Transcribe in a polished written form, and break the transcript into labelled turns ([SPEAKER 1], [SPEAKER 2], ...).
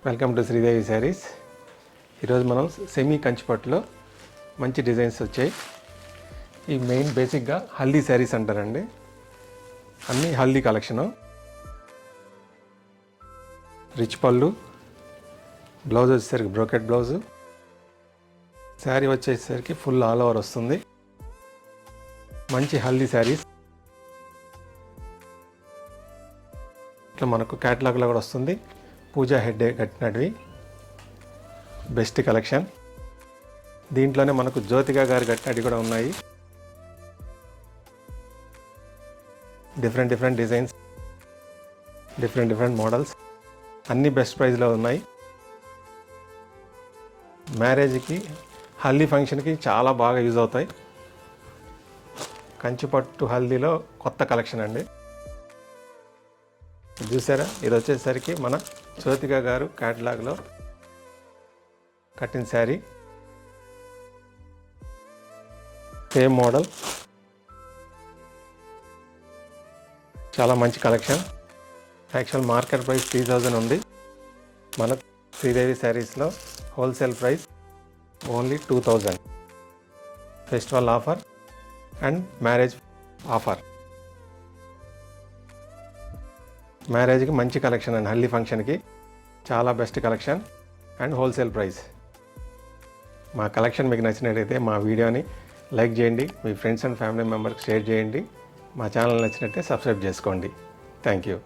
[SPEAKER 1] Welcome to Sridevi saris. ఈరోజు మనం semi కంచిపట్టులో మంచి డిజైన్స్ వచ్చాయి. ఈ మెయిన్ బేసిక్గా హల్దీ శారీస్ అంటారండి. అన్నీ హల్దీ కలెక్షను. రిచ్ పళ్ళు, బ్లౌజ్ వచ్చేసరికి బ్రోకెట్ బ్లౌజు, శారీ వచ్చేసరికి ఫుల్ ఆల్ ఓవర్ వస్తుంది. మంచి హల్దీ శారీస్. ఇట్లా మనకు క్యాటలాగ్లో కూడా వస్తుంది. పూజా హెడ్ కట్టినవి బెస్ట్ కలెక్షన్. దీంట్లోనే మనకు జ్యోతిక గారు కట్టినవి కూడా ఉన్నాయి. డిఫరెంట్ డిజైన్స్, డిఫరెంట్ మోడల్స్, అన్నీ బెస్ట్ ప్రైస్లో ఉన్నాయి. మ్యారేజ్కి, హల్దీ ఫంక్షన్కి చాలా బాగా యూజ్ అవుతాయి. కంచిపట్టు హల్దీలో కొత్త కలెక్షన్ అండి. చూసారా, ఇది వచ్చేసరికి మన జ్యోతిక గారు క్యాటలాగ్లో కట్టిన శారీ. సేమ్ మోడల్, చాలా మంచి కలెక్షన్. యాక్చువల్ మార్కెట్ ప్రైస్ 3000 ఉంది. మన శ్రీదేవి శారీస్లో wholesale price only 2000. Festival offer and marriage offer. మ్యారేజ్కి మంచి కలెక్షన్ అండి. హల్దీ ఫంక్షన్కి చాలా best collection and wholesale price. మా కలెక్షన్ మీకు నచ్చినట్టయితే మా వీడియోని లైక్ చేయండి, మీ ఫ్రెండ్స్ అండ్ ఫ్యామిలీ మెంబర్కి షేర్ చేయండి. మా ఛానల్ నచ్చినట్టే సబ్స్క్రైబ్ చేసుకోండి. Thank you.